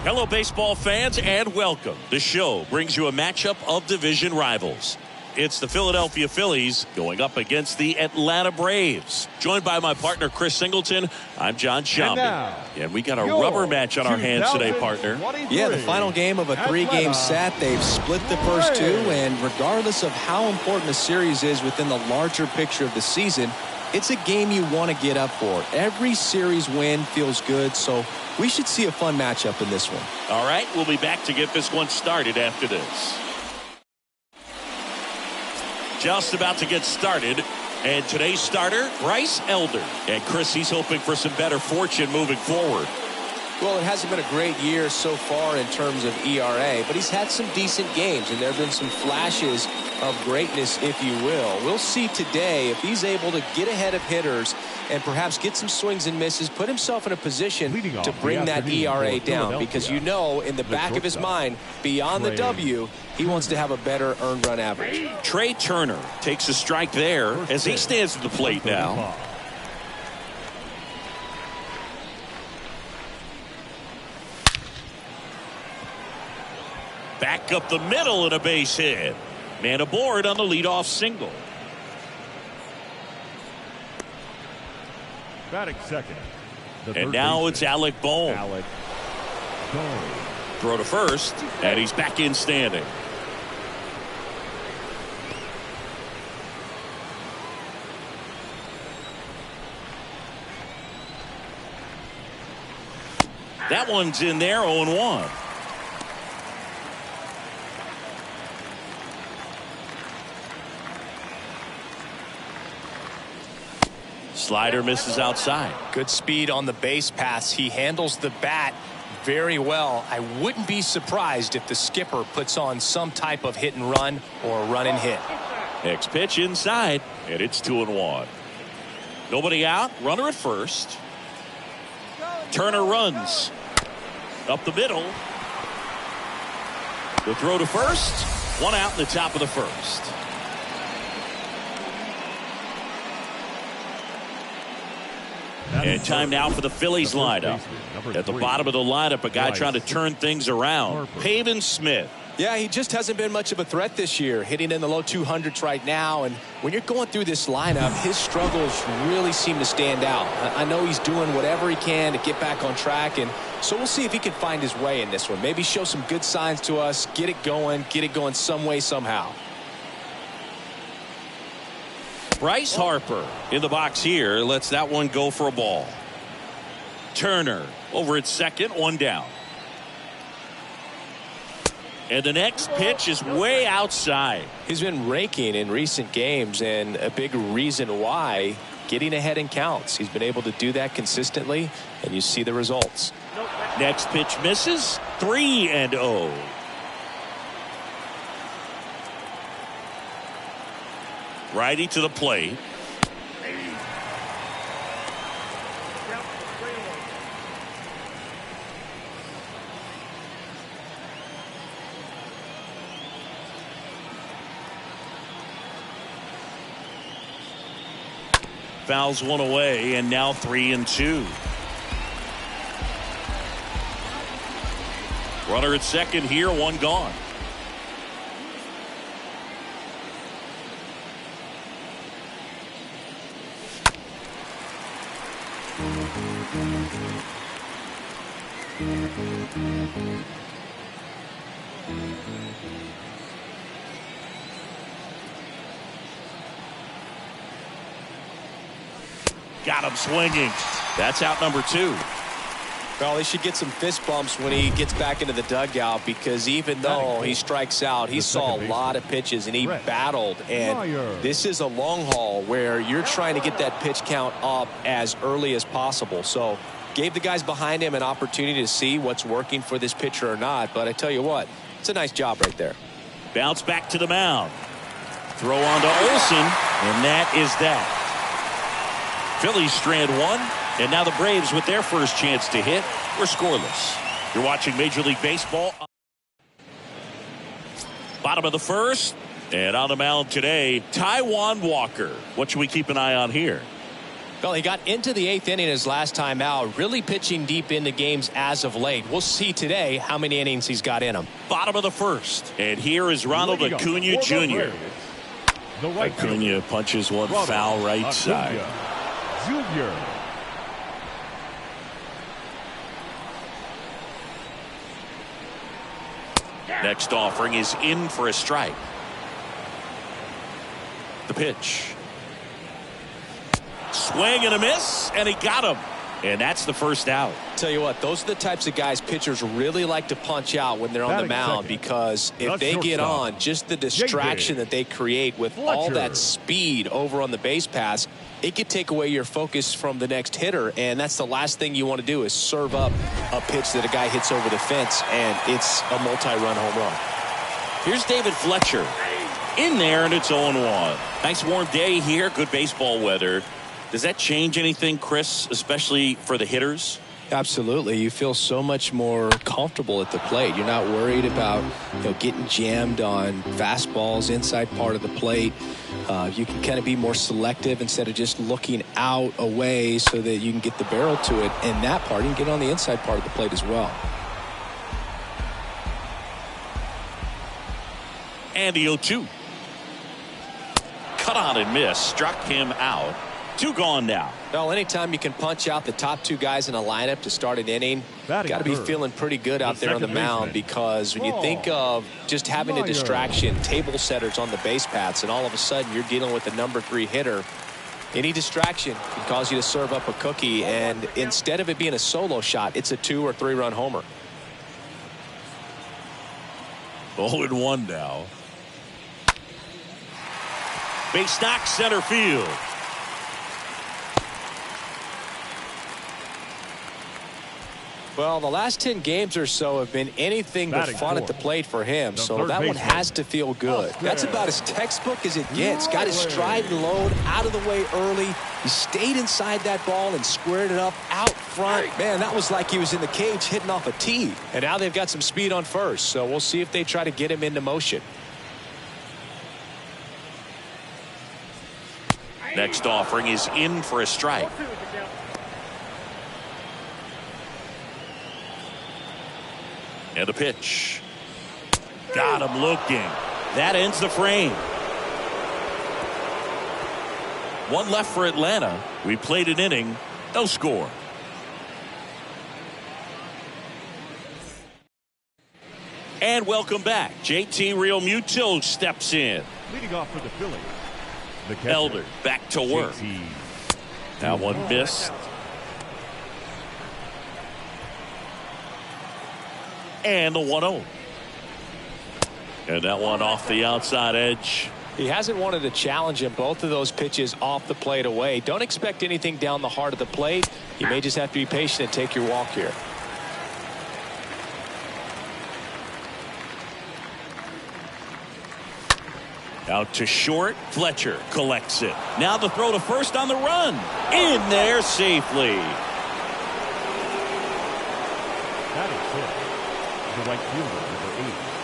Hello, baseball fans, and welcome. The show brings you a matchup of division rivals. It's the Philadelphia Phillies going up against the Atlanta Braves. Joined by my partner, Chris Singleton, I'm John Shambi. And we got a rubber match on our hands today, partner. Yeah, the final game of a three-game set. They've split the first two, and regardless of how important the series is within the larger picture of the season, it's a game you want to get up for. Every series win feels good, so we should see a fun matchup in this one. All right, we'll be back to get this one started after this. Just about to get started, and today's starter, Bryce Elder. And Chris, he's hoping for some better fortune moving forward. Well, it hasn't been a great year so far in terms of ERA, but he's had some decent games, and there have been some flashes of greatness, if you will. We'll see today if he's able to get ahead of hitters and perhaps get some swings and misses, put himself in a position to bring that ERA down, because you know in the back of his mind, beyond the W, he wants to have a better earned run average. Trey Turner takes a strike there as he stands at the plate now. Back up the middle and a base hit. Man aboard on the leadoff single. Batting second. And now it's Alec Bohm. Throw to first, and he's back in standing. That one's in there, 0-1. Slider misses outside. Good speed on the base pass. He handles the bat very well. I wouldn't be surprised if the skipper puts on some type of hit and run or run and hit. Next pitch inside, and it's 2-1. Nobody out, runner at first. Turner runs up the middle. The throw to first, one out in the top of the first. And time now for the Phillies lineup. At the bottom of the lineup, a guy trying to turn things around. Pavin Smith. Yeah, he just hasn't been much of a threat this year, hitting in the low 200s right now. And when you're going through this lineup, his struggles really seem to stand out. I know he's doing whatever he can to get back on track, and so we'll see if he can find his way in this one. Maybe show some good signs to us, get it going some way, somehow. Bryce Harper in the box here lets that one go for a ball. Turner over at second, one down. And the next pitch is way outside. He's been raking in recent games, and a big reason why, getting ahead in counts. He's been able to do that consistently, and you see the results. Next pitch misses, 3-0. Righty to the plate. Fouls one away, and now 3-2. Runner at second here, one gone. Got him swinging. That's out number 2. Well, he should get some fist bumps when he gets back into the dugout, because even though he strikes out, he saw a lot of pitches and he battled. And this is a long haul where you're trying to get that pitch count up as early as possible. So gave the guys behind him an opportunity to see what's working for this pitcher or not. But I tell you what, it's a nice job right there. Bounce back to the mound. Throw on to Olsen, and that is that. Phillies strand one, and now the Braves with their first chance to hit. We're scoreless. You're watching Major League Baseball. Bottom of the first, and on the mound today, Taijuan Walker. What should we keep an eye on here? Well, he got into the 8th inning his last time out, really pitching deep into games as of late. We'll see today how many innings he's got in him. Bottom of the first. And here is Ronald Acuna Jr. Acuna punches one foul right side. Jr. Next offering is in for a strike. The pitch. Swing and a miss, and he got him. And that's the first out. Tell you what, those are the types of guys pitchers really like to punch out when they're on the mound, because if they get on, just the distraction that they create with all that speed over on the base pass, it could take away your focus from the next hitter, and that's the last thing you want to do is serve up a pitch that a guy hits over the fence, and it's a multi-run home run. Here's David Fletcher in there, and it's 0-1. Nice warm day here, good baseball weather. Does that change anything, Chris, especially for the hitters? Absolutely. You feel so much more comfortable at the plate. You're not worried about getting jammed on fastballs inside part of the plate. You can kind of be more selective instead of just looking out away so that you can get the barrel to it. And that part, you can get on the inside part of the plate as well. And the 0-2. Cut on and miss. Struck him out. 2 gone now. Well, anytime you can punch out the top 2 guys in a lineup to start an inning, got to be feeling pretty good out there on the mound, because when you think of just having a distraction, table setters on the base paths, and all of a sudden you're dealing with the number 3 hitter, any distraction can cause you to serve up a cookie, and instead of it being a solo shot, it's a 2 or 3 run homer. 0-1 now. Base knock, center field. Well, the last 10 games or so have been anything but fun at the plate for him, so that one has to feel good. That's about as textbook as it gets. Got his stride and load out of the way early. He stayed inside that ball and squared it up out front. Man, that was like he was in the cage hitting off a tee. And now they've got some speed on first, so we'll see if they try to get him into motion. Next offering is in for a strike. And the pitch. Got him looking. That ends the frame. 1 left for Atlanta. We played an inning. No score. And welcome back. JT Realmuto steps in. Leading off for the Phillies, the catcher, Elder back to work. That one missed. And the 1-0. And that one off the outside edge. He hasn't wanted to challenge him. Both of those pitches off the plate away. Don't expect anything down the heart of the plate. You may just have to be patient and take your walk here. Out to short. Fletcher collects it. Now the throw to first on the run. In there safely. That is it. The right fielder, number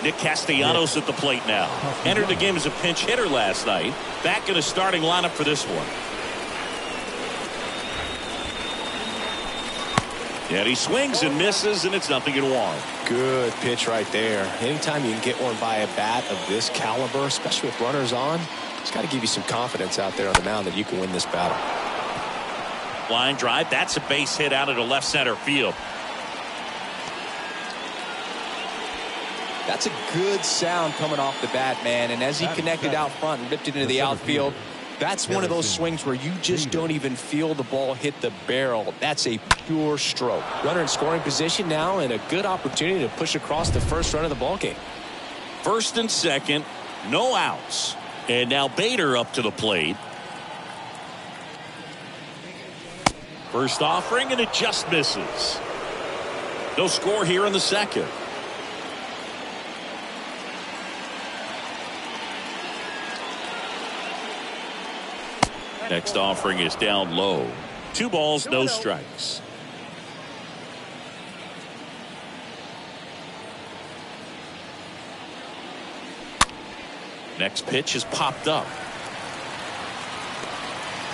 8. Nick Castellanos at the plate now. Entered the game as a pinch hitter last night. Back in a starting lineup for this one. And he swings and misses, and it's 0-1. Good pitch right there. Anytime you can get one by a bat of this caliber, especially with runners on, it's got to give you some confidence out there on the mound that you can win this battle. Line drive. That's a base hit out into left center field. That's a good sound coming off the bat, man. And as he connected out front and ripped it into the outfield, that's one of those swings where you just don't even feel the ball hit the barrel. That's a pure stroke. Runner in scoring position now, and a good opportunity to push across the first run of the ball game. First and second, no outs. And now Bader up to the plate. First offering, and it just misses. No score here in the second. Next offering is down low. 2 balls, no strikes. Next pitch is popped up.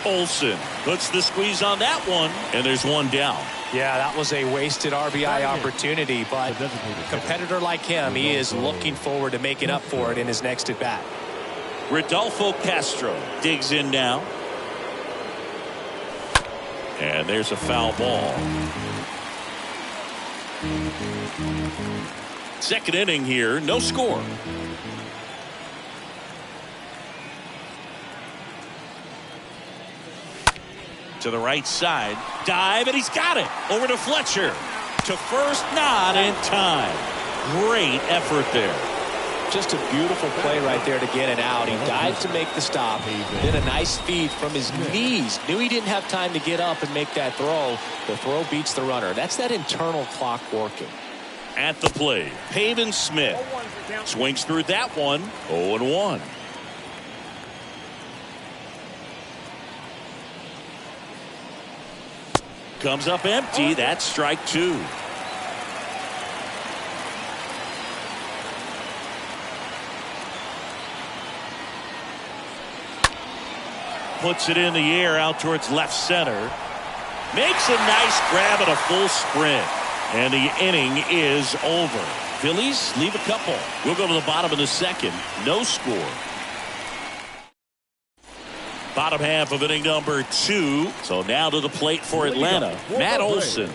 Olsen puts the squeeze on that one, and there's one down. Yeah, that was a wasted RBI opportunity, but a competitor like him, he is looking forward to making up for it in his next at bat. Rodolfo Castro digs in now. And there's a foul ball. Second inning here, no score. To the right side, dive, and he's got it. Over to Fletcher. To first, not in time. Great effort there. Just a beautiful play right there to get it out. He dived to make the stop. Did a nice feed from his knees. Knew he didn't have time to get up and make that throw. The throw beats the runner. That's that internal clock working. At the plate, Pavin Smith swings through that one. 0-1. Comes up empty. That's strike two. Puts it in the air out towards left center. Makes a nice grab at a full sprint. And the inning is over. Phillies leave a couple. We'll go to the bottom of the second. No score. Bottom half of inning number 2. So now to the plate for Atlanta. Matt Olson.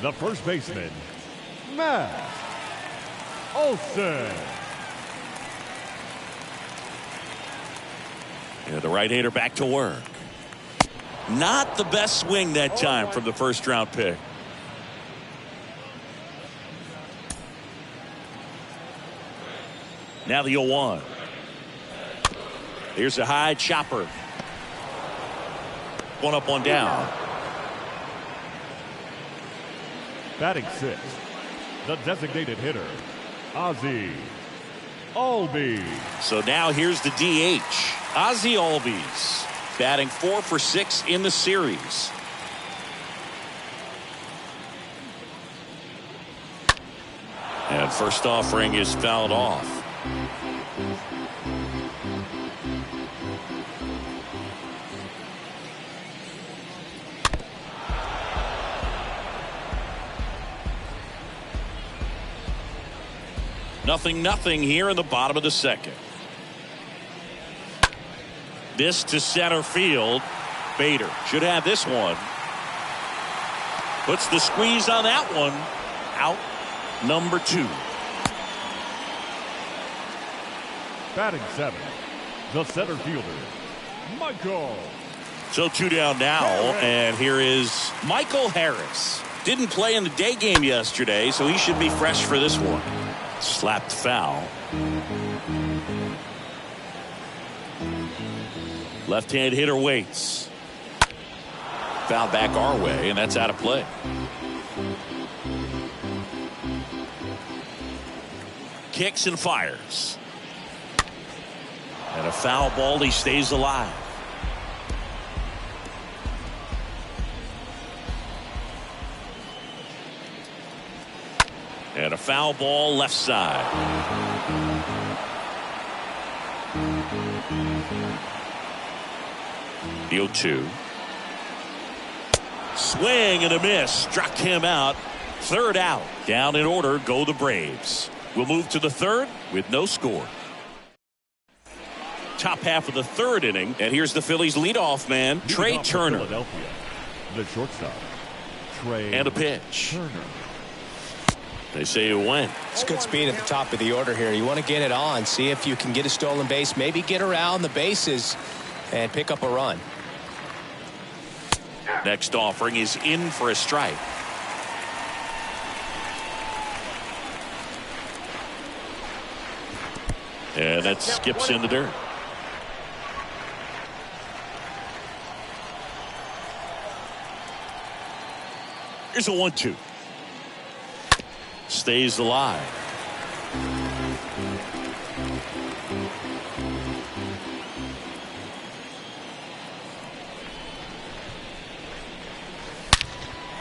The first baseman, Matt Olson. And the right-hander back to work. Not the best swing that time from the first-round pick. Now the 0-1. Here's a high chopper. One up, one down. Batting 6, the designated hitter, Ozzie Albies. So now here's the DH, Ozzie Albies, batting 4 for 6 in the series. And first offering is fouled off. Nothing here in the bottom of the second. This to center field. Bader should have this one. Puts the squeeze on that one. Out number 2. Batting 7, the center fielder, Michael. So 2 down now, and here is Michael Harris. Didn't play in the day game yesterday, so he should be fresh for this one. Slapped foul. Left-hand hitter waits. Foul back our way, and that's out of play. Kicks and fires. And a foul ball. He stays alive. And a foul ball left side. The 0-2. Swing and a miss. Struck him out. Third out. Down in order go the Braves. We'll move to the third with no score. Top half of the third inning. And here's the Phillies leadoff man, Trey Turner. Philadelphia, the shortstop, Trey And a pitch. Turner. They say it went. It's good speed at the top of the order here. You want to get it on, see if you can get a stolen base, maybe get around the bases and pick up a run. Next offering is in for a strike. And that skips in the dirt. Here's a 1-2. Stays alive.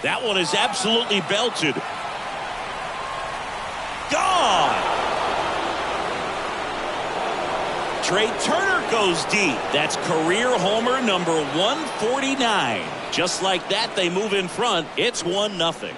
That one is absolutely belted. Gone. Trey Turner goes deep. That's career homer number 149. Just like that, they move in front. It's 1-0.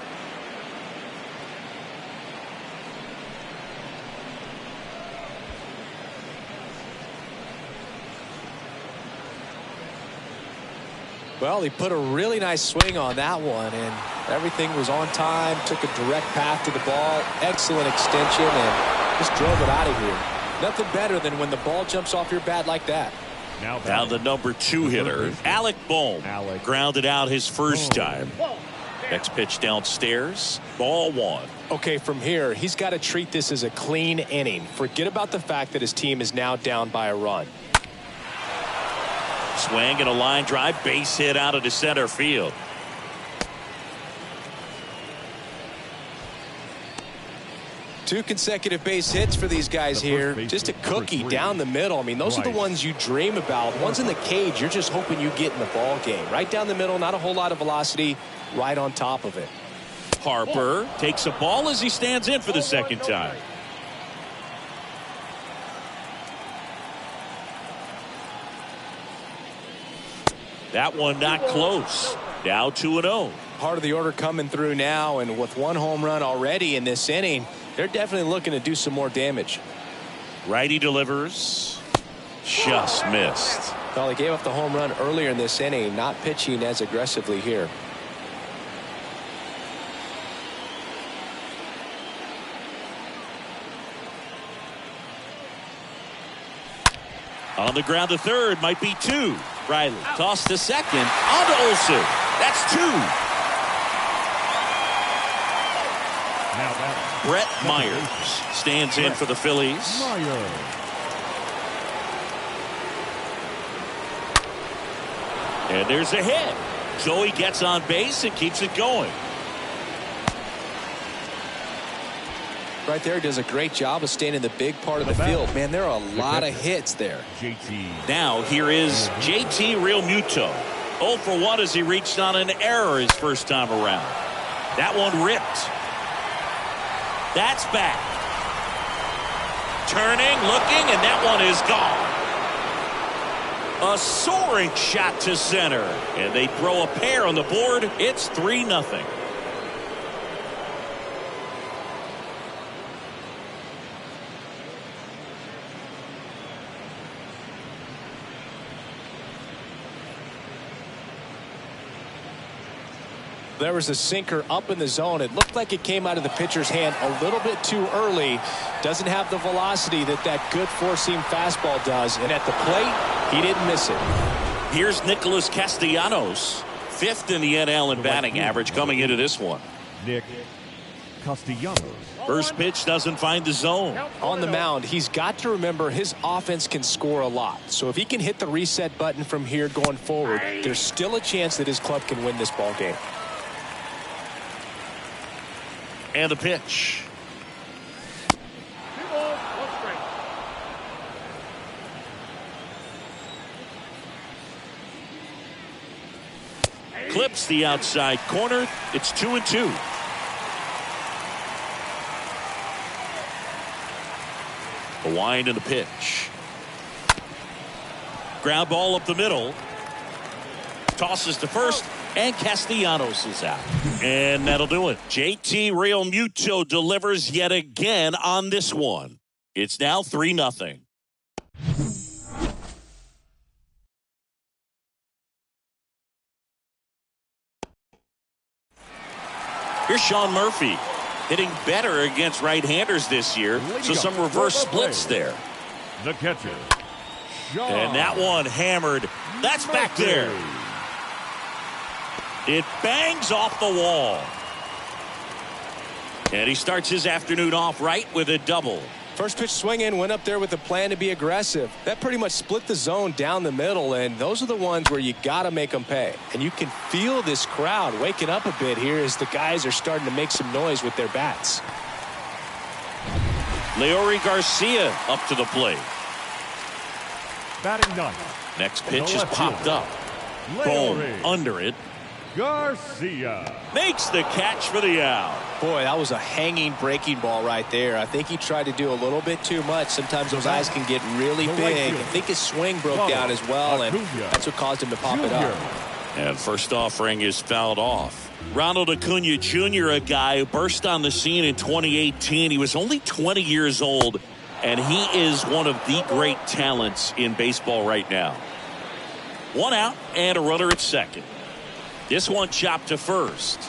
Well, he put a really nice swing on that one, and everything was on time. Took a direct path to the ball. Excellent extension, and just drove it out of here. Nothing better than when the ball jumps off your bat like that. Now the number 2 hitter, Alec Bohm, grounded out his first time. Next pitch downstairs, ball 1. Okay, from here, he's got to treat this as a clean inning. Forget about the fact that his team is now down by a run. Swing and a line drive, base hit out into center field. Two consecutive base hits for these guys here. Just a cookie down the middle. I mean, those are the ones you dream about. Ones in the cage, you're just hoping you get in the ball game. Right down the middle, not a whole lot of velocity, right on top of it. Harper takes a ball as he stands in for the second time. That one not close. Now 2-0. Part of the order coming through now, and with 1 home run already in this inning, they're definitely looking to do some more damage. Righty delivers. Just missed. Well, they gave up the home run earlier in this inning, not pitching as aggressively here. On the ground to third, might be 2. Riley tossed to second, on to Olsen. That's 2. Brett Myers stands in for the Phillies. And there's a hit. Joey gets on base and keeps it going. Right there, does a great job of staying in the big part of the field. Man, there are a lot of hits there. Now here is JT Realmuto. 0 for 1 as he reached on an error his first time around. That one ripped. That's back. Turning, looking, and that one is gone. A soaring shot to center. And they throw a pair on the board. It's 3-0. There was a sinker up in the zone. It looked like it came out of the pitcher's hand a little bit too early. Doesn't have the velocity that good four-seam fastball does. And at the plate, he didn't miss it. Here's Nicholas Castellanos, 5th in the NL in batting average coming into this one. Nick Castellanos. First pitch doesn't find the zone. On the mound, he's got to remember his offense can score a lot. So if he can hit the reset button from here going forward, there's still a chance that his club can win this ball game. And the pitch. Clips the outside corner. It's 2-2. The wind and the pitch. Ground ball up the middle. Tosses to first, and Castellanos is out. And that'll do it. JT Realmuto delivers yet again on this one. It's now 3-0. Here's Sean Murphy, hitting better against right-handers this year, so some reverse splits there. The catcher, and that one hammered. That's back there. It bangs off the wall. And he starts his afternoon off right with a double. First pitch swing in, went up there with a plan to be aggressive. That pretty much split the zone down the middle, and those are the ones where you got to make them pay. And you can feel this crowd waking up a bit here as the guys are starting to make some noise with their bats. Leori Garcia up to the plate. batting ninth. Next pitch is popped up. Boom, under it. Garcia. Makes the catch for the out. Boy, that was a hanging breaking ball right there. I think he tried to do a little bit too much. Sometimes those eyes can get really big. I think his swing broke down as well, and that's what caused him to pop it up. And first offering is fouled off. Ronald Acuna Jr., a guy who burst on the scene in 2018. He was only 20 years old, and he is one of the great talents in baseball right now. One out and a runner at second. This one chopped to first.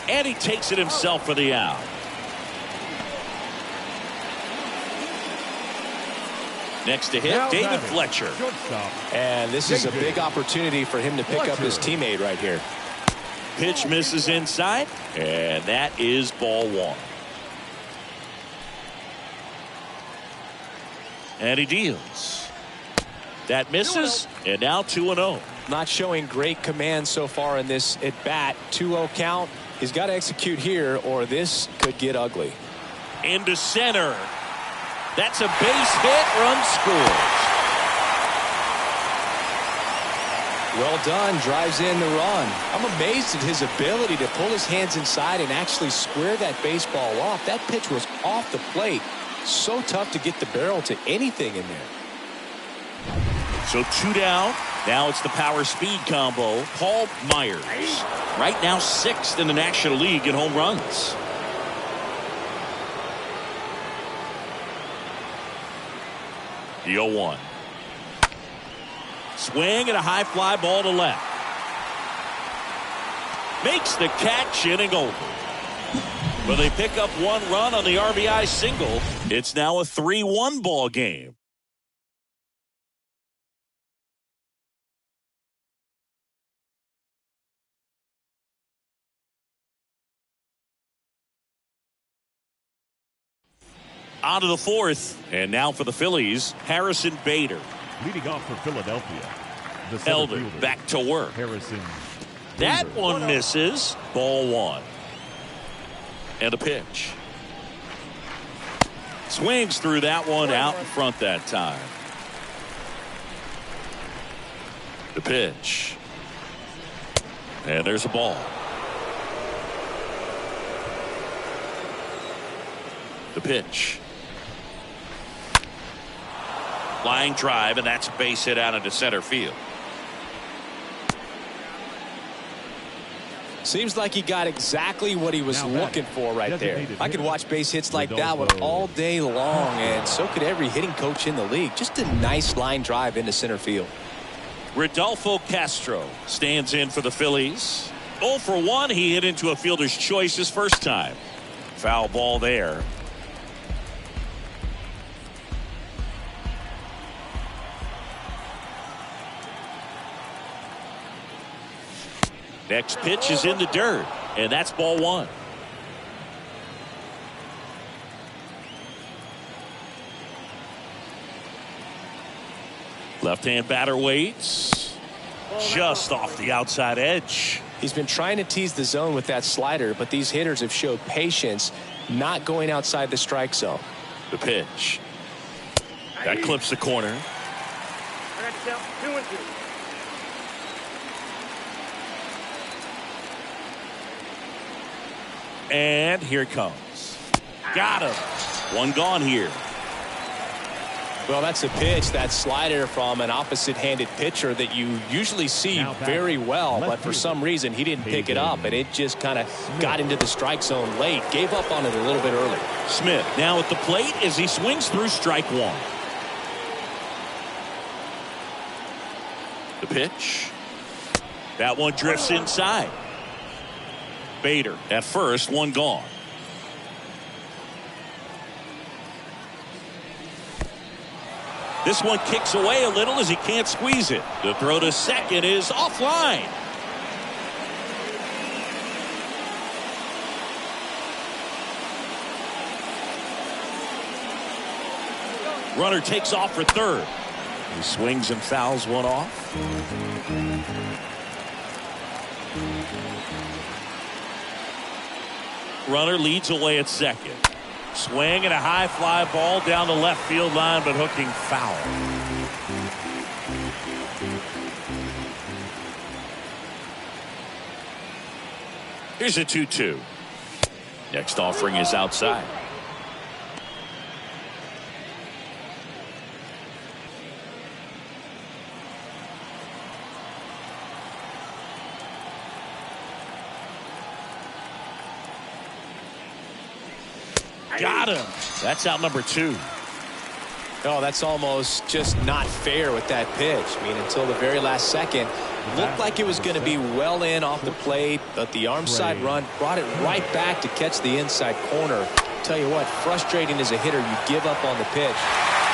And he takes it himself for the out. Next to hit, David Fletcher. And this is a big opportunity for him to pick up his teammate right here. Pitch misses inside, and that is ball one. And he deals. That misses, and now 2-0. Not showing great command so far in this at bat. 2-0 count. He's got to execute here, or this could get ugly. Into center. That's a base hit. Run scores. Well done. Drives in the run. I'm amazed at his ability to pull his hands inside and actually square that baseball off. That pitch was off the plate. So tough to get the barrel to anything in there. So 2 down. Now it's the power speed combo. Paul Myers. Right now 6th in the National League in home runs. The 0-1. Swing and a high fly ball to left. Makes the catch, inning over. But they pick up 1 run on the RBI single. It's now a 3-1 ball game. On to the 4th, and now for the Phillies, Harrison Bader. Leading off for Philadelphia, the Elder fielder, back to work. Harrison That Bader. one misses. Ball 1. And a pitch. Swings through that one out in front that time. The pitch. And there's a ball. The pitch. Line drive, and that's a base hit out into center field. Seems like he got exactly what he was looking for right there. I could watch base hits like that one all day long, and so could every hitting coach in the league. Just a nice line drive into center field. Rodolfo Castro stands in for the Phillies. 0 for 1. He hit into a fielder's choice his first time. Foul ball there. Next pitch is in the dirt, and that's ball 1. Left-hand batter waits. Just off the outside edge. He's been trying to tease the zone with that slider, but these hitters have showed patience, not going outside the strike zone. The pitch. That clips the corner. And here it comes. Got him. One gone here. Well, that's a pitch, that slider from an opposite-handed pitcher that you usually see very well, but for some reason he didn't pick it up, and it just kind of got into the strike zone late. Gave up on it a little bit early. Smith now at the plate as he swings through strike 1. The pitch. That one drifts inside. Bader at first, one gone. This one kicks away a little as he can't squeeze it. The throw to second is offline. Runner takes off for third. He swings and fouls one off. Runner leads away at second. Swing and a high fly ball down the left field line, but hooking foul. Here's a 2-2. Next offering is outside. Got him. That's out number 2. Oh, that's almost just not fair with that pitch. I mean, until the very last second, looked like it was going to be well in off the plate, but the arm side run brought it right back to catch the inside corner. Tell you what, frustrating as a hitter, you give up on the pitch.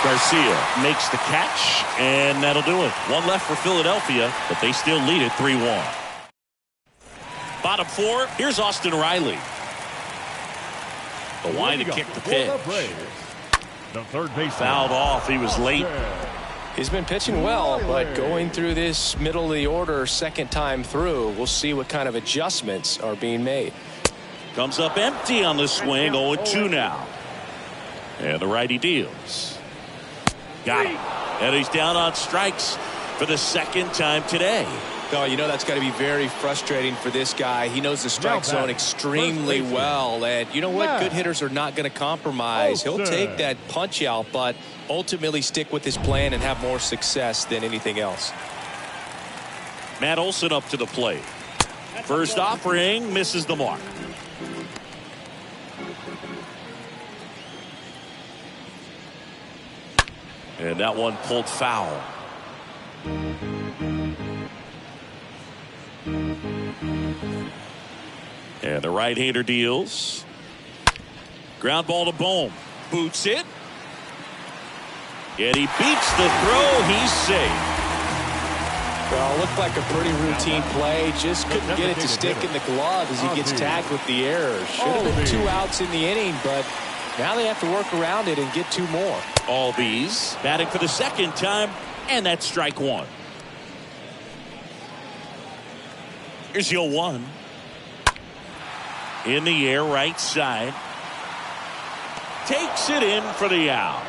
Garcia makes the catch, and that'll do it. One left for Philadelphia, but they still lead it 3-1. Bottom 4, here's Austin Riley. The line to kick the pitch. The third base Fouled off. He was late. He's been pitching well, but going through this middle of the order second time through, we'll see what kind of adjustments are being made. Comes up empty on the swing. 0-2 now. And the righty deals. Got him. And he's down on strikes for the second time today. Oh, you know that's got to be very frustrating for this guy. He knows the strike zone extremely well. And you know what? Good hitters are not going to compromise. He'll take that punch out, but ultimately stick with his plan and have more success than anything else. Matt Olson up to the plate. First offering misses the mark. And that one pulled foul. And the right-hander deals. Ground ball to Bohm. Boots it. And he beats the throw. He's safe. Well, it looked like a pretty routine play. Just couldn't get it to stick in the glove as he gets tagged with the error. Should have been 2 outs in the inning, but now they have to work around it and get 2 more. Albies batting for the second time, and that's strike 1. Here's the 0-1. In the air, right side. Takes it in for the out.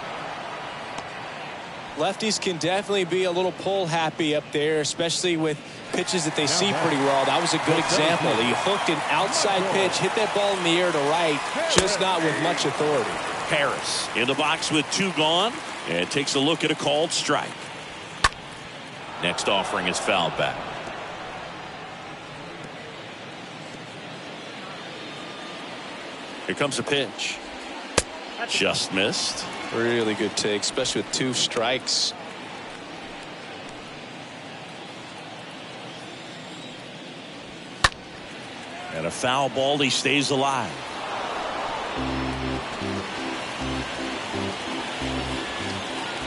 Lefties can definitely be a little pull happy up there, especially with pitches that they see pretty well. That was a good example. He hooked an outside pitch, hit that ball in the air to right, just not with much authority. Harris in the box with 2 gone, and takes a look at a called strike. Next offering is fouled back. Here comes a pitch. Just missed. Really good take, especially with 2 strikes. And a foul ball. He stays alive.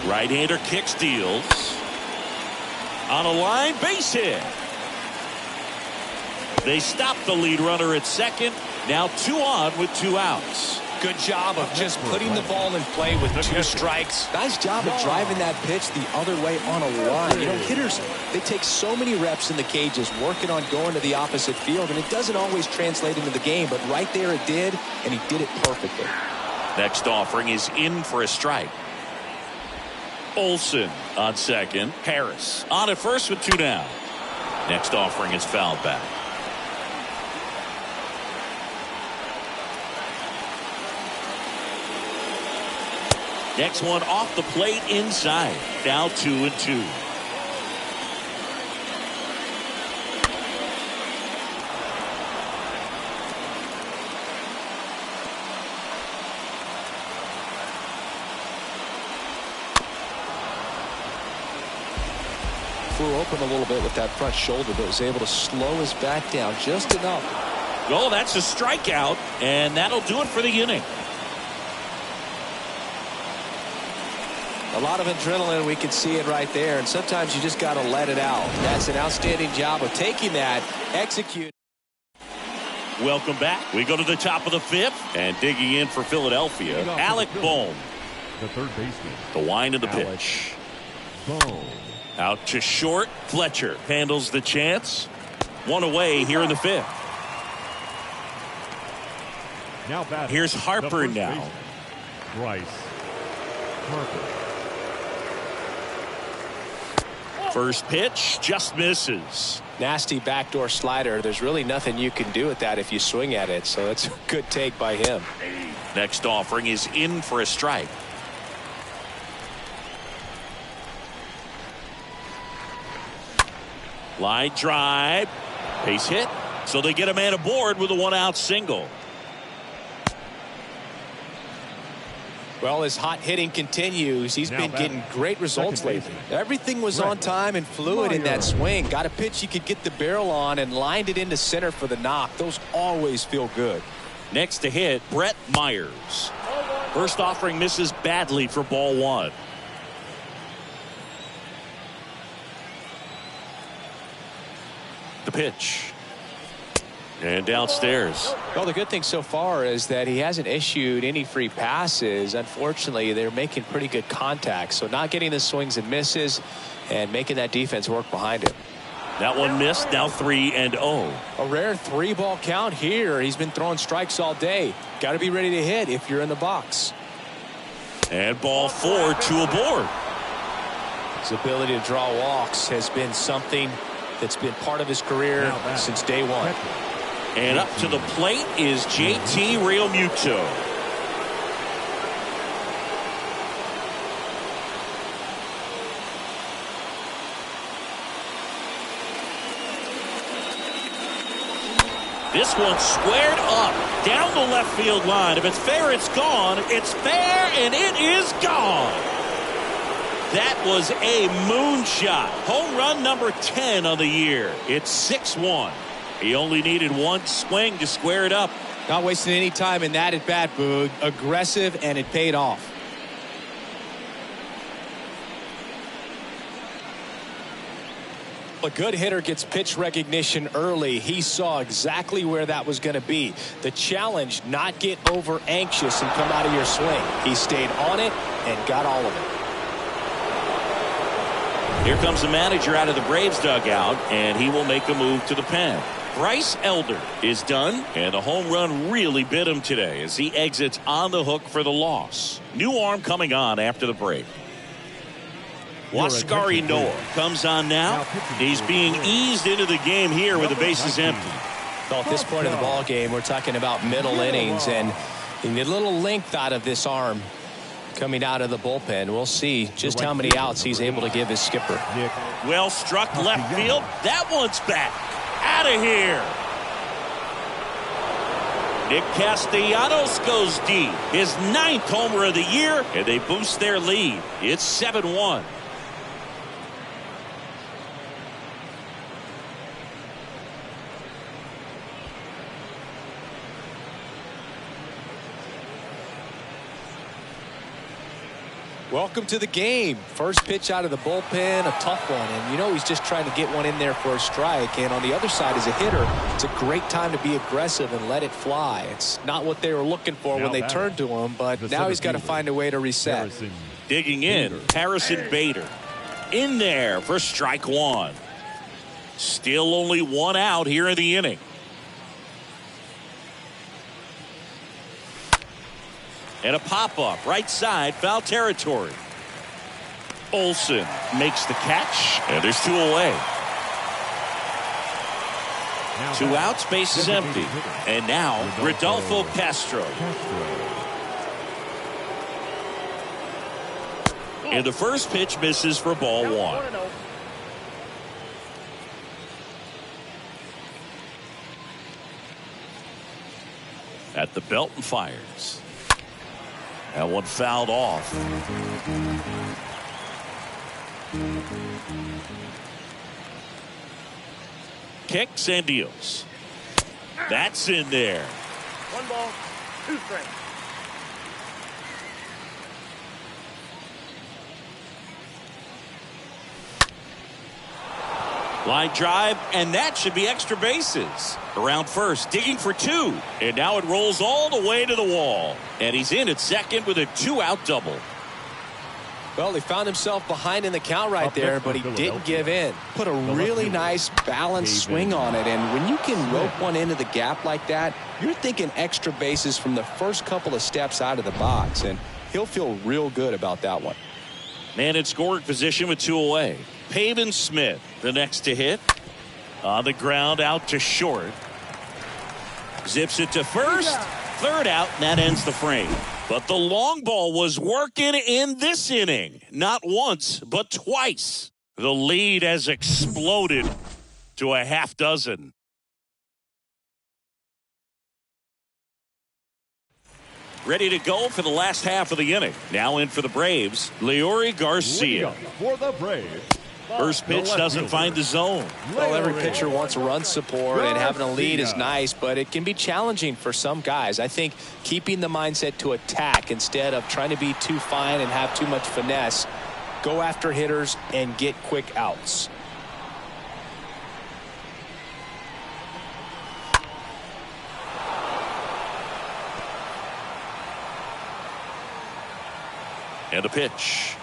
Right-hander kicks, deals. On a line, base hit. They stop the lead runner at second. Now 2 on with 2 outs. Good job of just putting the ball in play with 2 strikes. Nice job of driving that pitch the other way on a line. You know, hitters, they take so many reps in the cages working on going to the opposite field, and it doesn't always translate into the game, but right there it did, and he did it perfectly. Next offering is in for a strike. Olson on second. Harris on at first with 2 down. Next offering is fouled back. Next one off the plate inside. Now 2-2. Flew open a little bit with that front shoulder, but was able to slow his back down just enough. Oh, that's a strikeout, and that'll do it for the inning. A lot of adrenaline, we can see it right there, and sometimes you just got to let it out. That's an outstanding job of taking that, execute. Welcome back. We go to the top of the 5th, and digging in for Philadelphia, Alec Bohm. The third baseman. The wind of the pitch. Bohm. Out to short. Fletcher handles the chance. 1 away here in the 5th. Now batting. Here's Harper now. Baseman. Bryce Harper. First pitch just misses. Nasty backdoor slider. There's really nothing you can do with that if you swing at it. So that's a good take by him. Next offering is in for a strike. Line drive. Base hit. So they get a man aboard with a 1-out single. Well, his hot hitting continues. He's been getting great results lately. Everything was on time and fluid in that swing. Got a pitch he could get the barrel on and lined it into center for the knock. Those always feel good. Next to hit, Brett Myers. First offering misses badly for ball 1. The pitch. And downstairs. Well, the good thing so far is that he hasn't issued any free passes. Unfortunately, they're making pretty good contact. So not getting the swings and misses and making that defense work behind him. That one missed. Now 3-0. A rare 3-ball count here. He's been throwing strikes all day. Got to be ready to hit if you're in the box. And ball 4, 2 aboard. His ability to draw walks has been something that's been part of his career since day one. And up to the plate is JT Realmuto. This one squared up down the left field line. If it's fair, it's gone. It's fair, and it is gone. That was a moonshot. Home run number 10 on the year. It's 6-1. He only needed one swing to square it up. Not wasting any time in that at bat, Boog. Aggressive, and it paid off. A good hitter gets pitch recognition early. He saw exactly where that was going to be. The challenge, not get over anxious and come out of your swing. He stayed on it and got all of it. Here comes the manager out of the Braves dugout, and he will make a move to the pen. Bryce Elder is done, and the home run really bit him today as he exits on the hook for the loss. New arm coming on after the break. Waskari Noah comes on now. He's being eased into the game here with the bases empty. Well, at this point of the ball game, we're talking about middle innings, and you need a little length out of this arm coming out of the bullpen. We'll see just how many outs he's able to give his skipper. Well struck left field. That one's back. Out of here. Nick Castellanos goes deep. His 9th homer of the year, and they boost their lead. It's 7-1. Welcome to the game. First pitch out of the bullpen, a tough one. And you know he's just trying to get one in there for a strike. And on the other side, as a hitter, it's a great time to be aggressive and let it fly. It's not what they were looking for when they turned to him, but now he's got to find a way to reset. Digging in, Harrison Bader. In there for strike 1. Still only 1 out here in the inning. And a pop-up right side, foul territory. Olsen makes the catch, and there's 2 away. 2 outs, base is empty. And now Rodolfo Castro. And the first pitch misses for ball 1. At the belt and fires. That one fouled off. Kicks and deals. That's in there. 1 ball, 2 strikes. Line drive, and that should be extra bases. Around first, digging for 2. And now it rolls all the way to the wall. And he's in at second with a 2-out double. Well, he found himself behind in the count right there, but he didn't give in. Put a really nice balanced swing on it. And when you can rope one into the gap like that, you're thinking extra bases from the first couple of steps out of the box. And he'll feel real good about that one. Man in scoring position with 2 away. Pavin Smith, the next to hit. On the ground, out to short. Zips it to first. Third out, and that ends the frame. But the long ball was working in this inning. Not once, but twice. The lead has exploded to a half dozen. Ready to go for the last half of the inning. Now in for the Braves, Leury Garcia. For the Braves. First pitch doesn't find the zone. Well, every pitcher wants run support, and having a lead is nice, but it can be challenging for some guys. I think keeping the mindset to attack instead of trying to be too fine and have too much finesse, go after hitters and get quick outs. And a pitch.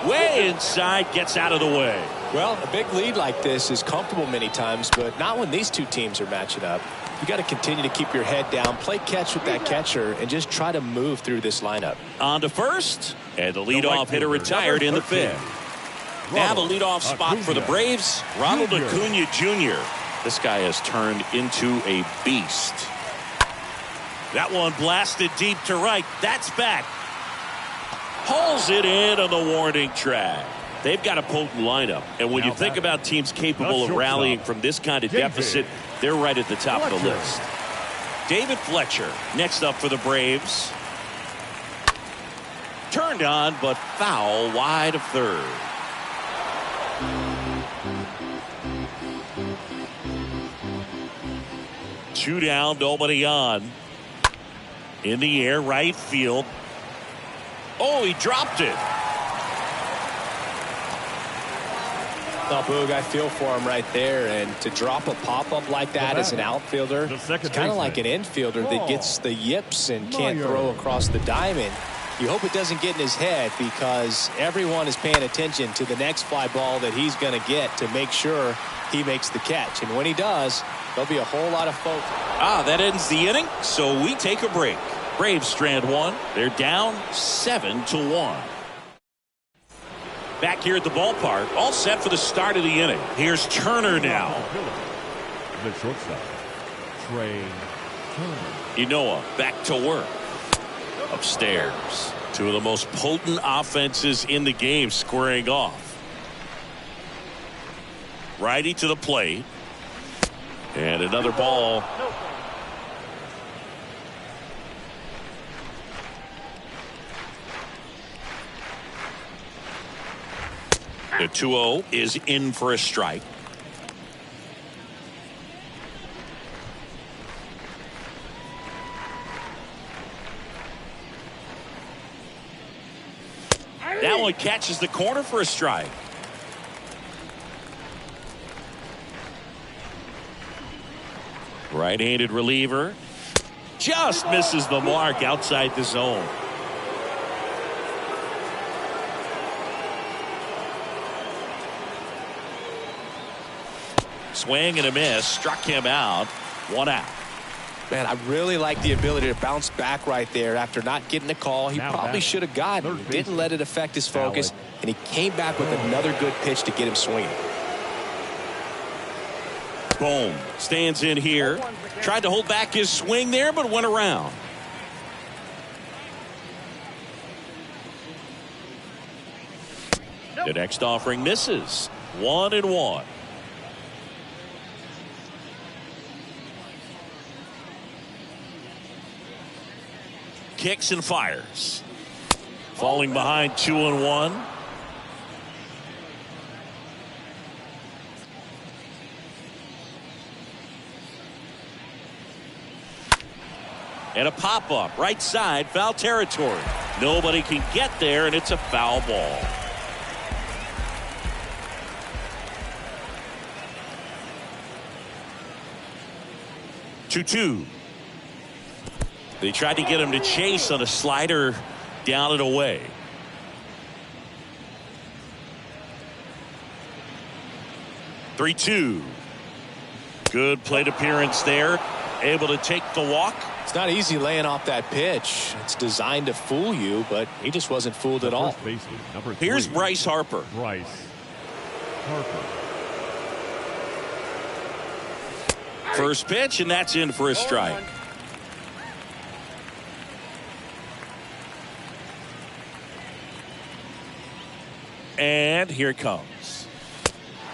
Way inside, gets out of the way. Well, a big lead like this is comfortable many times, but not when these two teams are matching up. You got to continue to keep your head down, play catch with that catcher, and just try to move through this lineup. On to first, and the leadoff hitter retired in the fifth. Now the leadoff spot for the Braves, Ronald Acuna Jr. This guy has turned into a beast. That one blasted deep to right. That's back. Pulls it in on the warning track. They've got a potent lineup. And when you think about teams capable of rallying from this kind of deficit, they're right at the top of the list. David Fletcher next up for the Braves. Turned on, but foul wide of third. Two down, nobody on. In the air, right field. Oh, he dropped it. Now, Boog, I feel for him right there. And to drop a pop-up like that as an outfielder, it's kind of like an infielder that gets the yips and can't throw across the diamond. You hope it doesn't get in his head, because everyone is paying attention to the next fly ball that he's going to get to make sure he makes the catch. And when he does, there'll be a whole lot of folks. That ends the inning, so we take a break. Braves strand one. They're down 7-1. Back here at the ballpark, all set for the start of the inning. Here's Turner now. The shortstop, Trey Turner. Inoa back to work. Upstairs. Two of the most potent offenses in the game squaring off. Righty to the plate. And another ball. The 2-0 is in for a strike. That one catches the corner for a strike. Right-handed reliever. Just misses the mark outside the zone. Swing and a miss. Struck him out. One out. Man, I really like the ability to bounce back right there after not getting a call. He probably should have gotten. Didn't let it affect his focus, and he came back with another good pitch to get him swinging. Boom. Stands in here. Tried to hold back his swing there, but went around. The next offering misses. 1-1. Kicks and fires. Falling behind 2-1. And a pop-up right side, foul territory. Nobody can get there, and it's a foul ball. Two. They tried to get him to chase on a slider down and away. Three-two. Good plate appearance there. Able to take the walk. It's not easy laying off that pitch. It's designed to fool you, but he just wasn't fooled at all. Baseman, number 3. Here's Bryce Harper. Bryce Harper. First pitch, and that's in for a strike. And here it comes.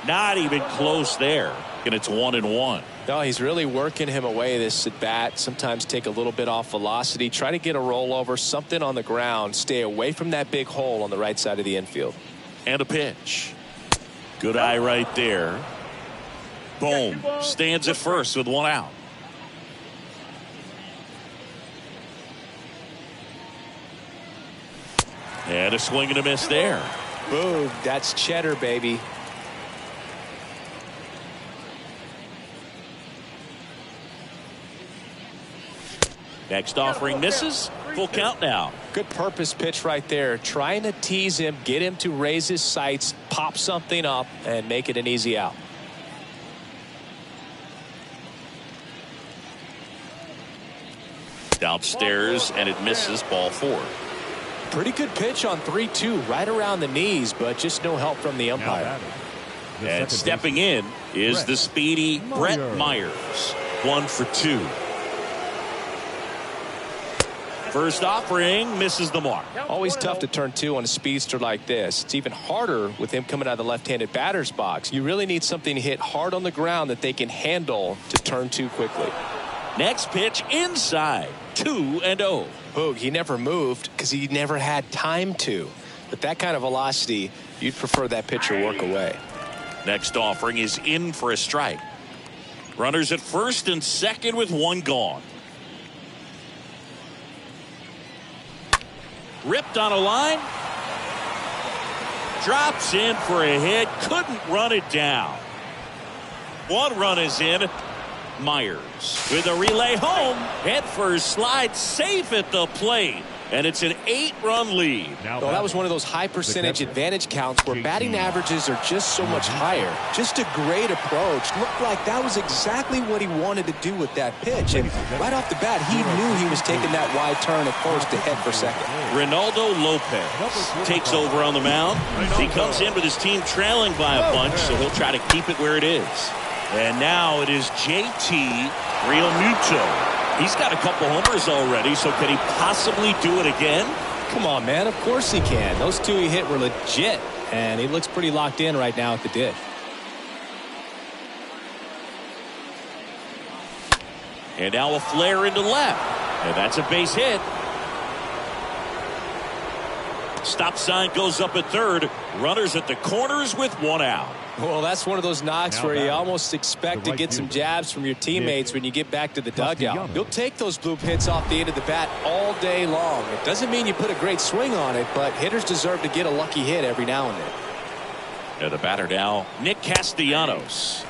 Not even close there. And it's 1-1. No, he's really working him away this at bat. Sometimes take a little bit off velocity. Try to get a rollover, something on the ground. Stay away from that big hole on the right side of the infield. And a pitch. Good eye right there. Boom. Stands at first with one out. And a swing and a miss there. Boom. That's cheddar, baby. Next offering misses. Full count now. Good purpose pitch right there. Trying to tease him, get him to raise his sights, pop something up, and make it an easy out. Downstairs, and it misses. Ball 4. Pretty good pitch on 3-2, right around the knees, but just no help from the umpire. And stepping in is the speedy Brett Myers. 1 for 2. First offering misses the mark. Always tough to turn 2 on a speedster like this. It's even harder with him coming out of the left-handed batter's box. You really need something to hit hard on the ground that they can handle to turn 2 quickly. Next pitch inside. 2-0. Boog, he never moved because he never had time to. But that kind of velocity, you'd prefer that pitcher work away. Next offering is in for a strike. Runners at first and second with one gone. Ripped on a line. Drops in for a hit. Couldn't run it down. One run is in. Myers with a relay home. Head first slide safe at the plate. And it's an 8-run lead. Well, that was one of those high percentage advantage counts where batting averages are just so much higher. Just a great approach. Looked like that was exactly what he wanted to do with that pitch. And right off the bat, he knew he was taking that wide turn at first to head for second. Ronaldo Lopez takes over on the mound. He comes in with his team trailing by a bunch, so he'll try to keep it where it is. And now it is JT Realmuto. He's got a couple homers already, so can he possibly do it again? Come on, man. Of course he can. Those 2 he hit were legit, and he looks pretty locked in right now at the dish. And now a flare into left, and that's a base hit. Stop sign goes up at third. Runners at the corners with one out. Well, that's one of those knocks where you almost expect to get some jabs from your teammates when you get back to the dugout. You'll take those bloop hits off the end of the bat all day long. It doesn't mean you put a great swing on it, but hitters deserve to get a lucky hit every now and then. And the batter now, Nick Castellanos.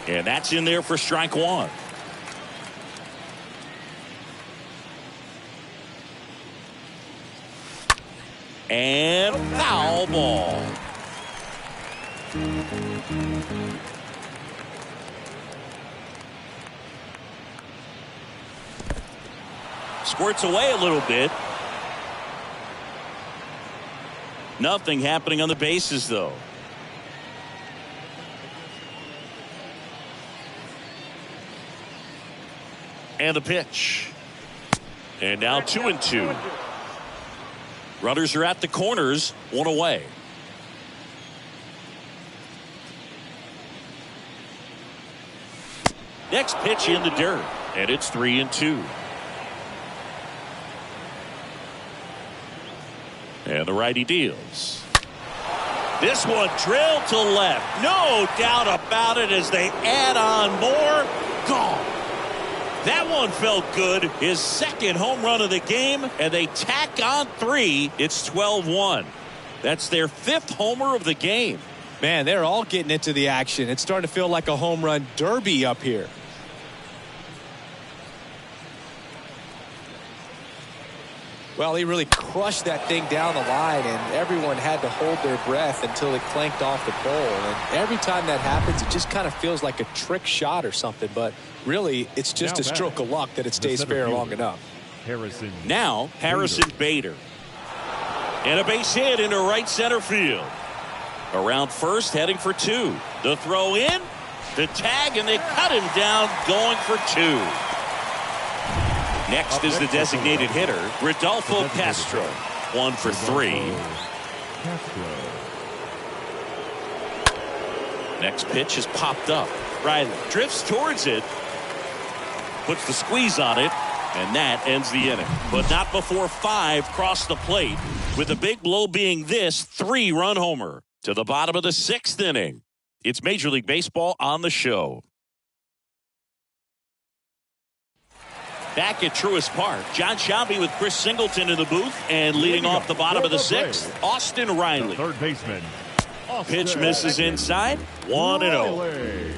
And that's in there for strike 1. And foul ball. Squirts away a little bit. Nothing happening on the bases, though. And the pitch. And now 2-2. Runners are at the corners, one away. Next pitch in the dirt, and it's 3-2. And the righty deals. This one drilled to left. No doubt about it as they add on more. Gone. That one felt good. His second home run of the game, and they tack on 3. It's 12-1. That's their 5th homer of the game. Man, they're all getting into the action. It's starting to feel like a home run derby up here. Well, he really crushed that thing down the line, and everyone had to hold their breath until it clanked off the pole. And every time that happens, it just kind of feels like a trick shot or something. But really, it's just a stroke of luck that it stays fair long enough. Harrison Bader. And a base hit into right center field. Around first, heading for 2. The throw in. The tag, and they cut him down, going for 2. Next is the designated hitter, Rodolfo Castro. 1 for 3. Next pitch is popped up. Riley drifts towards it, puts the squeeze on it, and that ends the inning. But not before 5 cross the plate, with the big blow being this 3-run homer. To the bottom of the 6th inning. It's Major League Baseball on the show. Back at Truist Park, John Shelby with Chris Singleton in the booth, and leading off the bottom of the 6th, Austin Riley. Third baseman. Pitch misses inside, 1-0.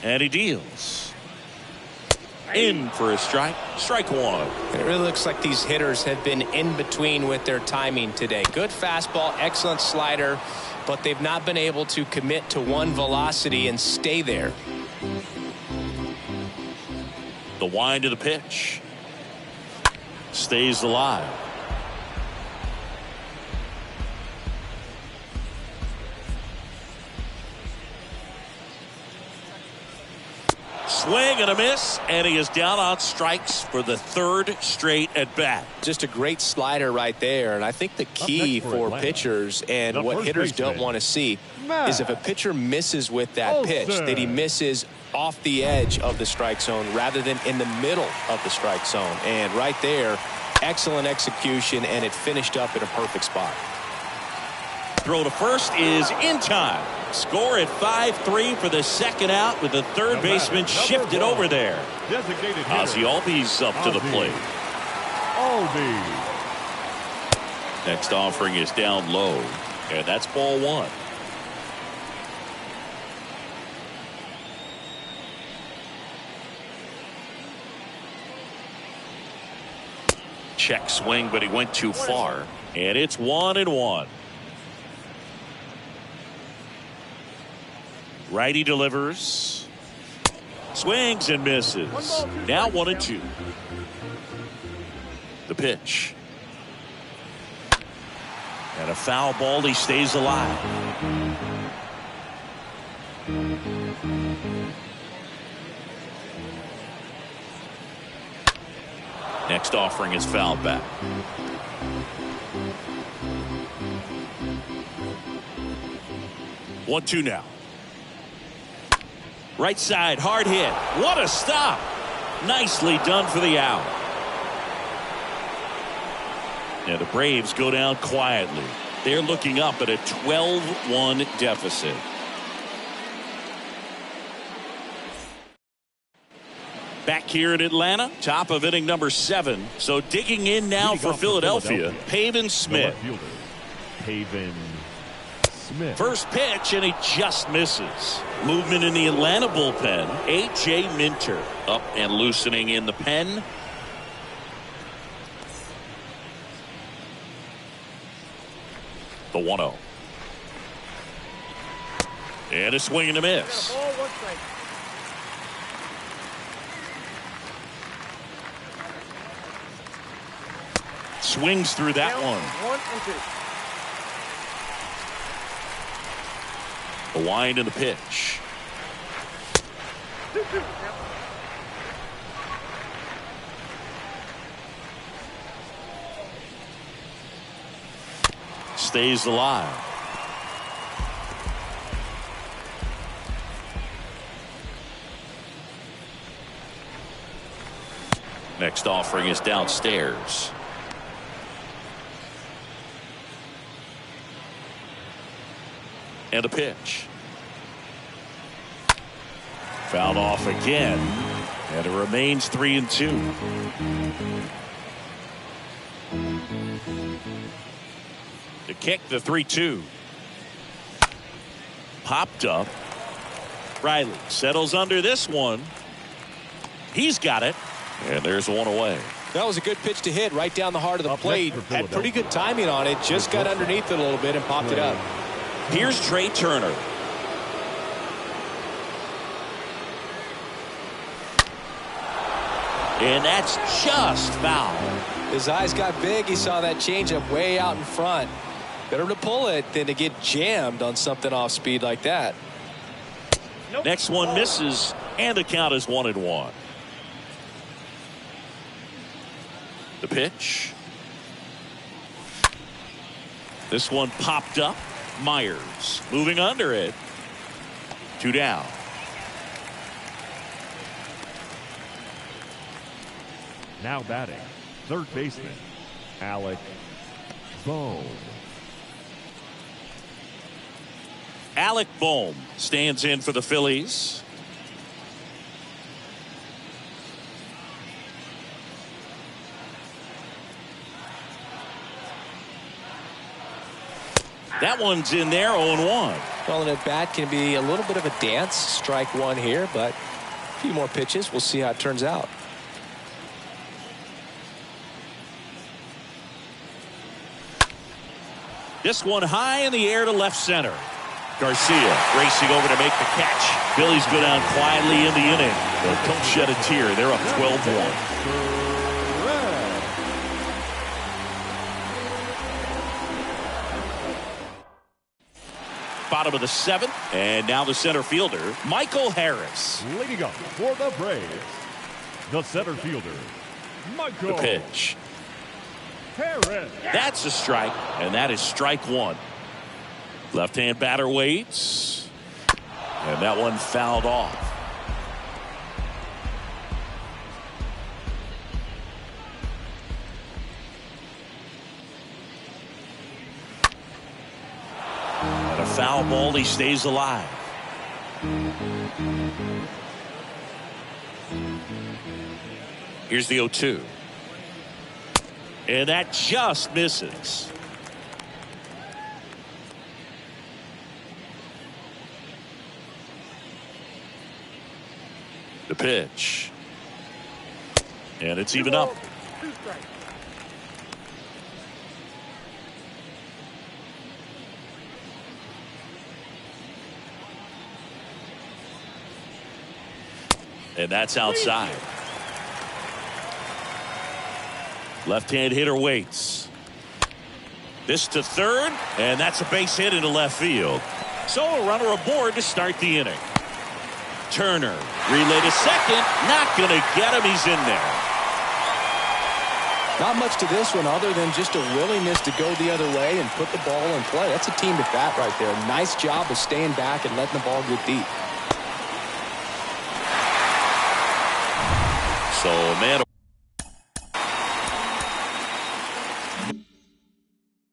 And he deals. In for a strike. Strike 1. It really looks like these hitters have been in between with their timing today. Good fastball, excellent slider, but they've not been able to commit to one velocity and stay there. The wind of the pitch. Stays alive. Swing and a miss, and he is down on strikes for the 3rd straight at bat. Just a great slider right there, and I think the key for pitchers and what hitters don't want to see is if a pitcher misses with that pitch, that he misses off the edge of the strike zone rather than in the middle of the strike zone. And right there, excellent execution, and it finished up in a perfect spot. Throw to first is in time. Score at 5-3 for the 2nd out, with the 3rd baseman shifted over there. Ozzie Albies up to the plate. Next offering is down low, and that's ball 1. Check swing, but he went too far, and it's 1-1. Righty delivers. Swings and misses. Now 1-2. The pitch. And a foul ball. He stays alive. Next offering is fouled back. One, two now. Right side, hard hit. What a stop. Nicely done for the out. Now the Braves go down quietly. They're looking up at a 12-1 deficit. Back here in Atlanta, top of inning number 7. So digging in now for Philadelphia, Pavin Smith. Pavin Smith. First pitch, and he just misses. Movement in the Atlanta bullpen. A.J. Minter up and loosening in the pen. The 1-0. And a swing and a miss. Swings through that one. 1 and 2. The wind and the pitch. Stays alive. Next offering is downstairs. And a pitch. Fouled off again. And it remains 3-2. To kick, the 3-2. Popped up. Riley settles under this one. He's got it. And there's one away. That was a good pitch to hit right down the heart of the plate. Had pretty good timing on it. Just got underneath it a little bit and popped it up. Here's Trey Turner. And that's just foul. His eyes got big. He saw that changeup way out in front. Better to pull it than to get jammed on something off speed like that. Next one misses, and the count is 1-1. The pitch. This one popped up. Myers moving under it. 2 down. Now batting, third baseman, Alec Bohm. Alec Bohm stands in for the Phillies. That one's in there, 0-1. Well, an at-bat can be a little bit of a dance. Strike one here, but a few more pitches. We'll see how it turns out. This one high in the air to left center. Garcia racing over to make the catch. Phillies go down quietly in the inning, but don't shed a tear. They're up 12-1. Bottom of the 7th, and now the center fielder, Michael Harris. Leading up for the Braves, the center fielder, Michael. The pitch. Harris. That's a strike, and that is strike one. Left-hand batter waits, and that one fouled off. And a foul ball, he stays alive. Here's the 0-2. And that just misses. The pitch. And it's even up. 2 strikes. And that's outside. Left-hand hitter waits. This to third, and that's a base hit into left field. So a runner aboard to start the inning. Turner, relay to second, not going to get him. He's in there. Not much to this one other than just a willingness to go the other way and put the ball in play. That's a team at bat right there. Nice job of staying back and letting the ball get deep. So man.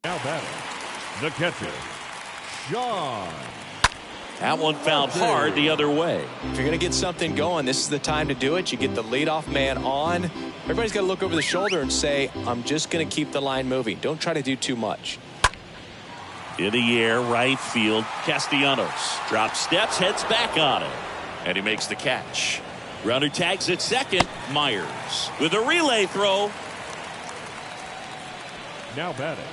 Now batting, the catcher, Sean. That one found hard the other way. If you're going to get something going, this is the time to do it. You get the leadoff man on. Everybody's got to look over the shoulder and say, I'm just going to keep the line moving. Don't try to do too much. In the air, right field. Castellanos drops steps, heads back on it. And he makes the catch. Runner tags at second. Myers with a relay throw. Now batting,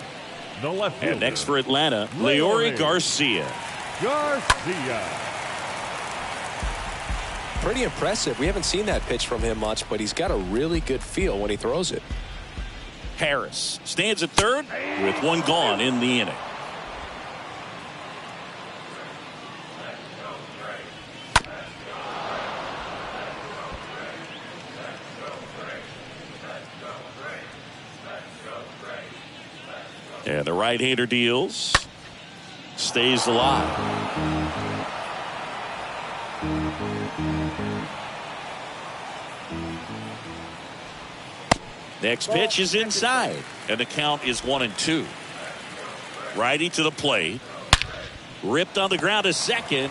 the left fielder. And next for Atlanta, Leori Garcia. Pretty impressive. We haven't seen that pitch from him much, but he's got a really good feel when he throws it. Harris stands at third with one gone in the inning. And the right-hander deals. Stays alive. Next pitch is inside, and the count is 1-2. Righty to the plate. Ripped on the ground to second.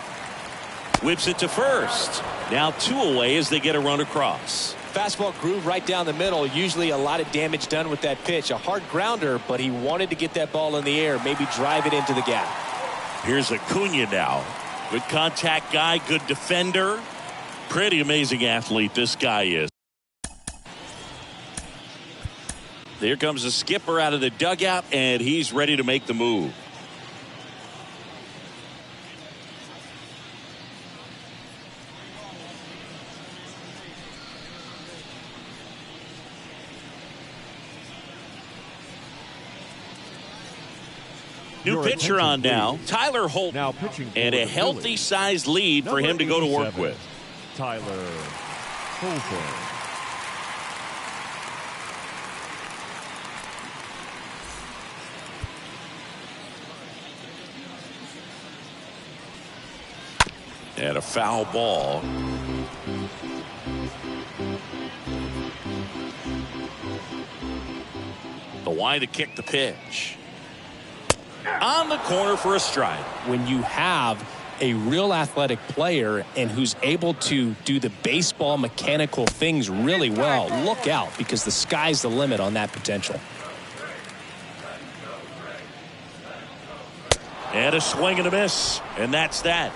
Whips it to first. Now 2 away as they get a run across. Fastball groove right down the middle. Usually a lot of damage done with that pitch. A hard grounder, but he wanted to get that ball in the air, maybe drive it into the gap. Here's Acuna now. Good contact guy, good defender. Pretty amazing athlete this guy is. There comes the skipper out of the dugout, and he's ready to make the move. New Your pitcher attention, on now, please. Tyler Holt. Now pitching for And a the healthy Phillies, sized lead for him to go to work 87, with. Tyler Holton. And a foul ball. The line to kick the pitch. On the corner for a strike. When you have a real athletic player and who's able to do the baseball mechanical things really well, look out, because the sky's the limit on that potential. And a swing and a miss. And that's that.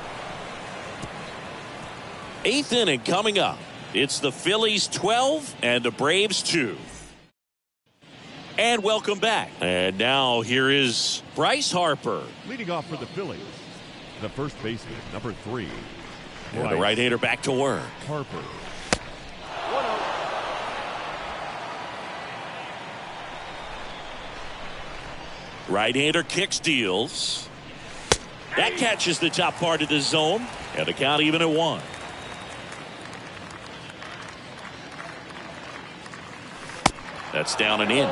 8th inning coming up. It's the Phillies 12 and the Braves 2. And welcome back. And now here is Bryce Harper. Leading off for the Phillies, the first baseman, number 3. And the right-hander back to work. Harper. Right-hander kicks, deals. That catches the top part of the zone. And the count even at 1. That's down and in.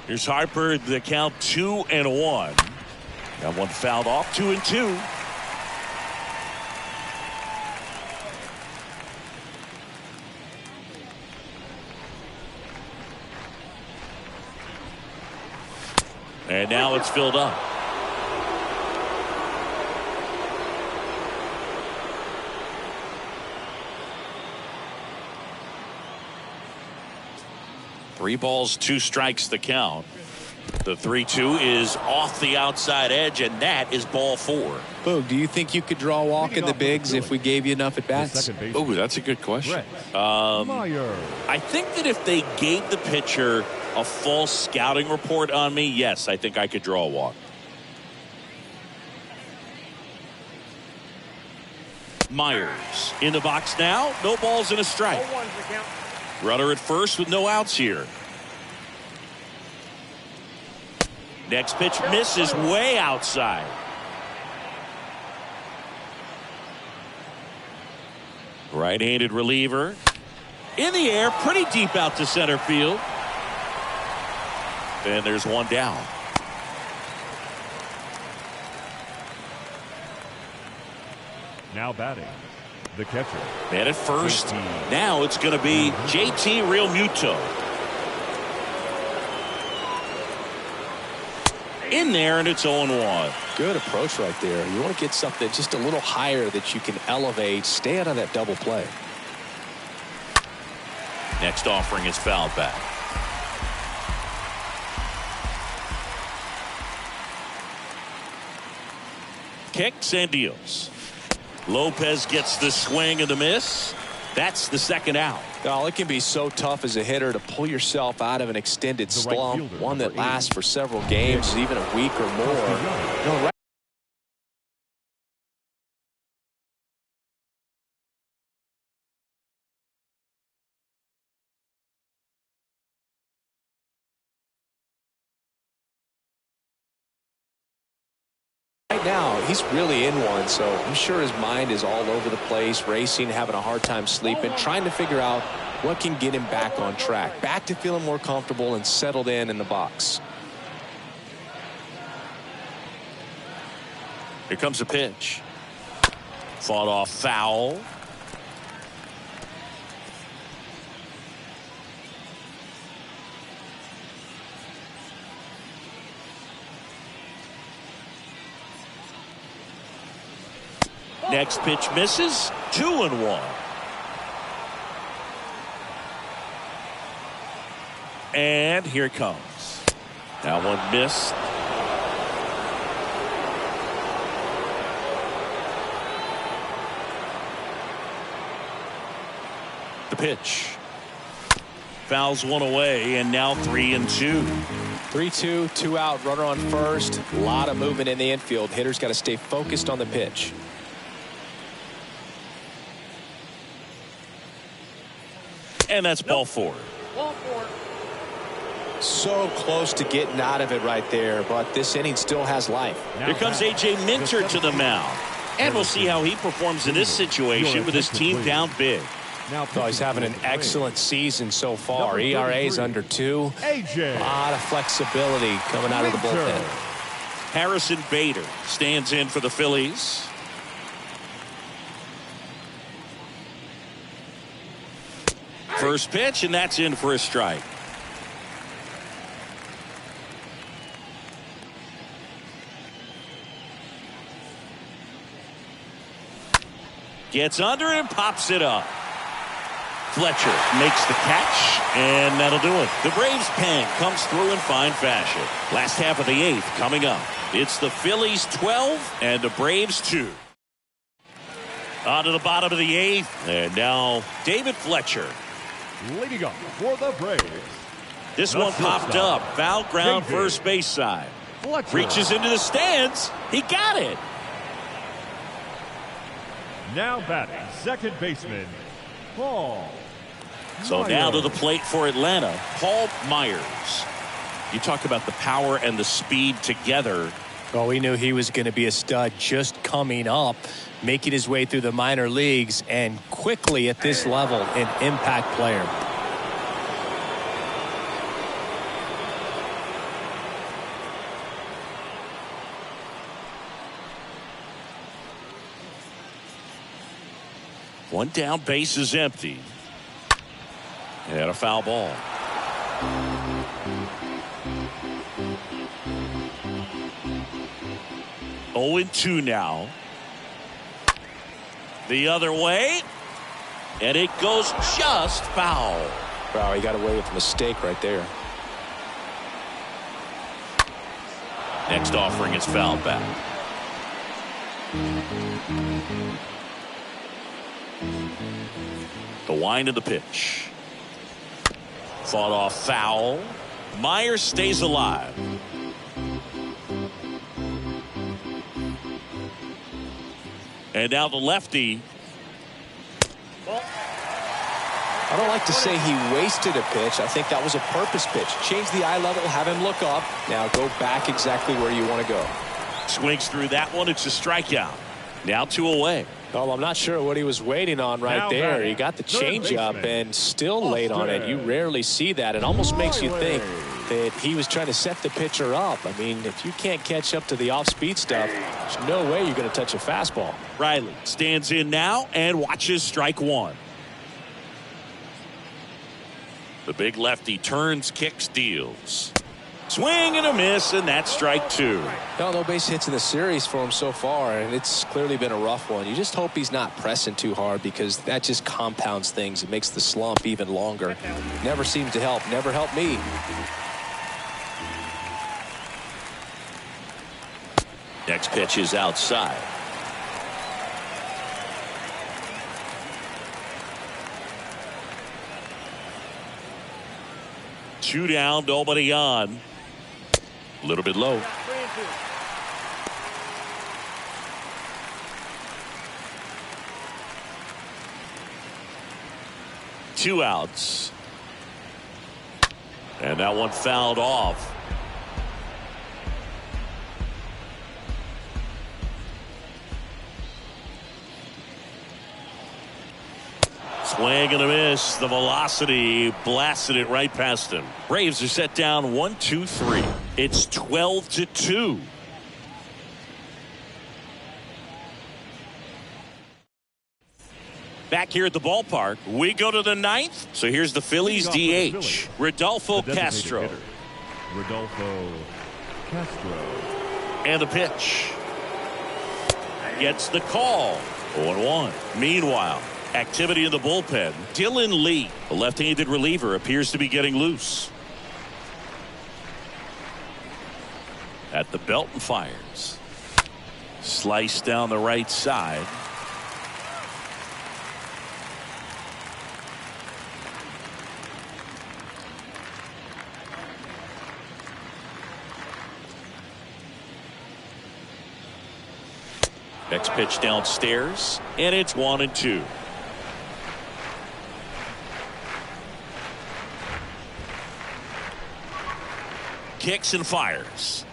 Here's Harper, the count 2-1. That one fouled off, 2-2. And now it's filled up. Three balls, 2 strikes the count. The 3-2 is off the outside edge, and that is ball 4. Boog, do you think you could draw a walk in the bigs if we gave you enough at bats? Oh, that's a good question. Meyer. I think that if they gave the pitcher a full scouting report on me, yes, I think I could draw a walk. Myers in the box now. No balls and a strike. 0-1's the count. Runner at first with no outs here. Next pitch misses way outside. Right-handed reliever. In the air, pretty deep out to center field. And there's one down. Now batting, the catcher. Man at first. Now it's going to be JT Realmuto. In there, and it's 0-1. Good approach right there. You want to get something just a little higher that you can elevate. Stay out of that double play. Next offering is fouled back. Kicks and deals. Lopez gets the swing and the miss. That's the second out. Oh, it can be so tough as a hitter to pull yourself out of an extended The right slump, fielder, one that number 8. lasts for several games, even a week or more. No, right now, he's really in one, so I'm sure his mind is all over the place, racing, having a hard time sleeping, trying to figure out what can get him back on track, back to feeling more comfortable and settled in the box. Here comes a pitch. Fought off foul. Next pitch misses. 2-1. And here it comes. That one missed. The pitch. Fouls one away, and now 3-2. 3-2, 2 out, runner on first. A lot of movement in the infield. Hitter's got to stay focused on the pitch. And that's ball 4. Ball 4. So close to getting out of it right there, but this inning still has life. Here comes A.J. Minter to the mound. And we'll see how he performs in this situation with his team down big. Oh, he's having an excellent season so far. ERA is under 2. A lot of flexibility coming out of the bullpen. Harrison Bader stands in for the Phillies. First pitch, and that's in for a strike. Gets under it and pops it up. Fletcher makes the catch, and that'll do it. The Braves' pen comes through in fine fashion. Last half of the 8th coming up. It's the Phillies 12 and the Braves 2. On to the bottom of the 8th, and now David Fletcher. Leading up for the Braves. This one popped up. Foul ground first base side. Reaches into the stands. He got it. Now batting second baseman, Paul. So now to the plate for Atlanta, Paul Myers. You talk about the power and the speed together. Well, we knew he was going to be a stud just coming up, making his way through the minor leagues, and quickly at this level, an impact player. One down, base is empty. And a foul ball. Oh, 0-2 now. The other way. And it goes just foul. Wow, he got away with a mistake right there. Next offering is fouled back. The wind of the pitch. Fought off foul. Myers stays alive. And now the lefty. I don't like to say he wasted a pitch. I think that was a purpose pitch. Change the eye level, have him look up. Now go back exactly where you want to go. Swings through that one. It's a strikeout. Now 2 away. Well, I'm not sure what he was waiting on right there. He got the changeup and still late on it. You rarely see that. It almost makes you think that he was trying to set the pitcher up. I mean, if you can't catch up to the off-speed stuff, there's no way you're going to touch a fastball. Riley stands in now and watches strike 1. The big lefty turns, kicks, deals. Swing and a miss, and that's strike 2. No base hits in the series for him so far, and it's clearly been a rough one. You just hope he's not pressing too hard, because that just compounds things. It makes the slump even longer. Never seems to help. Never helped me. Next pitch is outside. Two down, nobody on. A little bit low. Two outs. And that one fouled off. Swing and a miss. The velocity blasted it right past him. Braves are set down 1-2-3. It's 12-2. Back here at the ballpark, we go to the 9th. So here's the Phillies DH, Rodolfo Castro. Rodolfo Castro. And the pitch. Gets the call. 0-1. Meanwhile, activity in the bullpen. Dylan Lee, the left-handed reliever, appears to be getting loose. At the belt and fires. Slice down the right side. Next pitch downstairs, and it's 1-2. kicks and fires.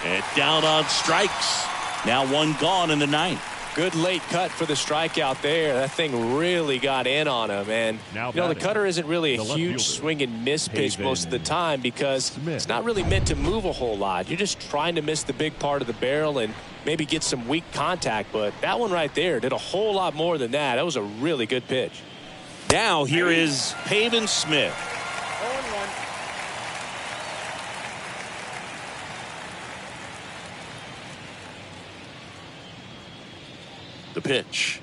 And down on strikes. Now one gone in the ninth. Good late cut for the strikeout there. That thing really got in on him. And, the cutter isn't really a huge swing and miss pitch most of the time because it's not really meant to move a whole lot. You're just trying to miss the big part of the barrel and maybe get some weak contact. But that one right there did a whole lot more than that. That was a really good pitch. Now here is Pavin Smith. 0-1. The pitch.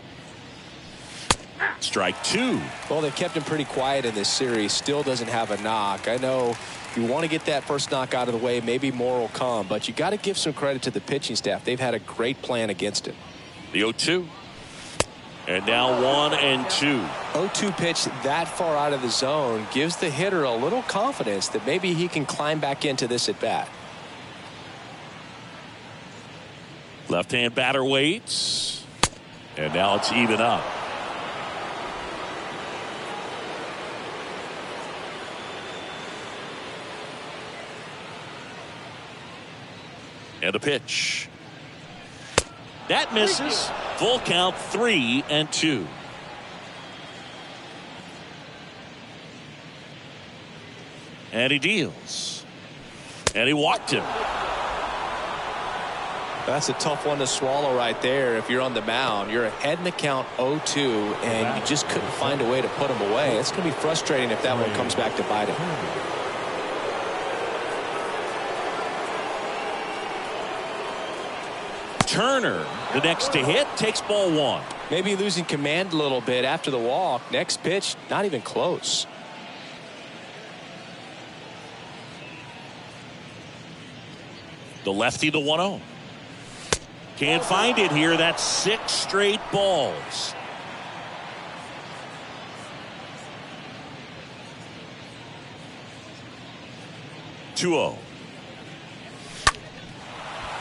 Strike two. Well, they've kept him pretty quiet in this series. Still doesn't have a knock. I know you want to get that first knock out of the way. Maybe more will come, but you got to give some credit to the pitching staff. They've had a great plan against him. The 0-2. And now 1-2. 0-2 pitch that far out of the zone gives the hitter a little confidence that maybe he can climb back into this at bat. Left-hand batter waits. And now it's even up. And a pitch. That misses. Full count, 3-2. And he deals. And he walked him. That's a tough one to swallow right there. If you're on the mound, you're ahead in the count 0-2, and you just couldn't find a way to put him away. It's going to be frustrating if that one comes back to bite him. Turner, the next to hit, takes ball one. Maybe losing command a little bit after the walk. Next pitch, not even close. The lefty to 1-0. Can't find it here. That's 6 straight balls. (2-0).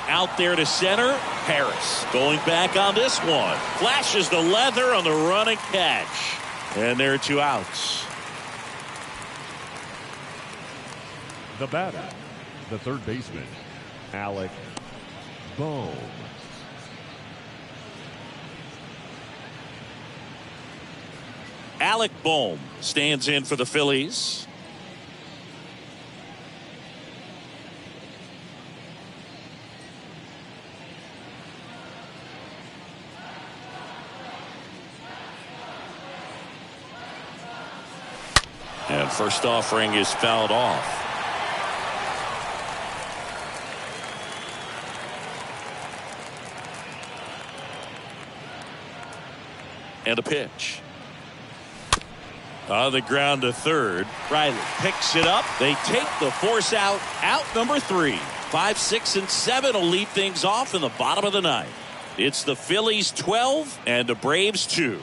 Out there to center. Harris going back on this one. Flashes the leather on the running catch. And there are 2 outs. The batter, the third baseman, Alec Bohm. Alec Bohm stands in for the Phillies. And first offering is fouled off. And a pitch. On the ground to third. Riley picks it up. They take the force out. Out number 3. 5, 6, and 7 will lead things off in the bottom of the ninth. It's the Phillies 12 and the Braves 2.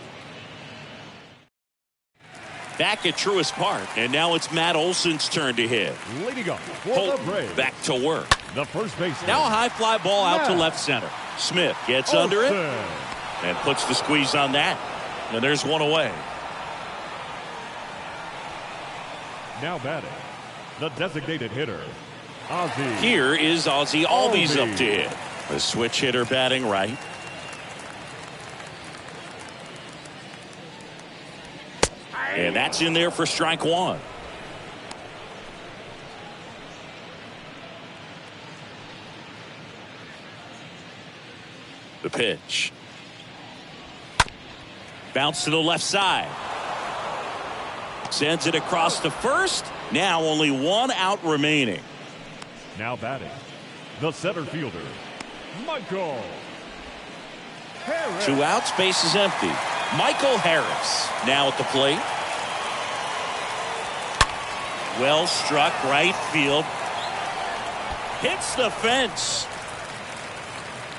Back at Truist Park, and now it's Matt Olson's turn to hit. Leading off for Holton the Braves, back to work. the first baseman. Now a high fly ball out to left center. Smith gets under it and puts the squeeze on that. And there's one away. Now batting, the designated hitter, Ozzie. Here is Ozzie Albies up to hit. The switch hitter batting right. And that's in there for strike one. The pitch. Bounce to the left side. Sends it across to first. Now only 1 out remaining. Now batting, the center fielder, Michael Harris. 2 outs, base is empty. Michael Harris now at the plate. Well struck, right field. Hits the fence.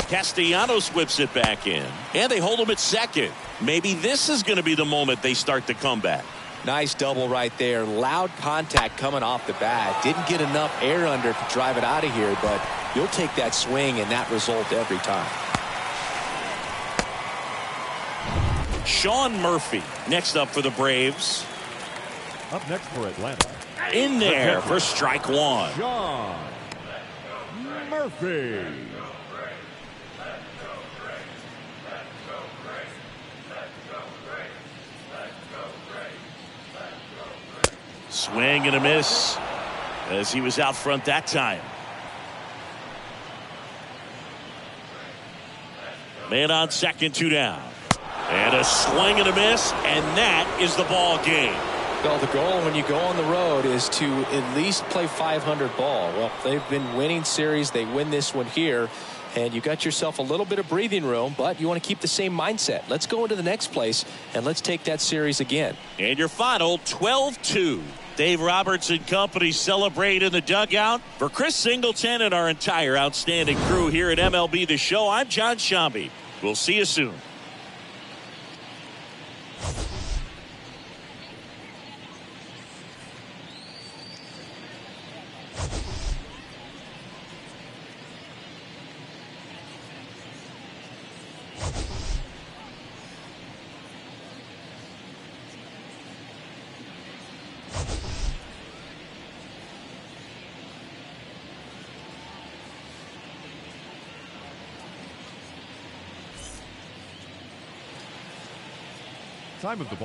Castellanos whips it back in. And they hold him at second. Maybe this is going to be the moment they start the comeback. Nice double right there. Loud contact coming off the bat. Didn't get enough air under to drive it out of here, but you'll take that swing and that result every time. Sean Murphy next up for the Braves. Up next for Atlanta, In there for strike one. John Murphy. Swing and a miss as he was out front that time. Man on second, 2 down. And a swing and a miss, and that is the ball game. Well, the goal when you go on the road is to at least play 500 ball. Well, they've been winning series. They win this one here, and you got yourself a little bit of breathing room, but you want to keep the same mindset. Let's go into the next place, and let's take that series again. And your final, 12-2. Dave Roberts and company celebrate in the dugout. For Chris Singleton and our entire outstanding crew here at MLB The Show, I'm John Shambi. We'll see you soon. Time of the ball.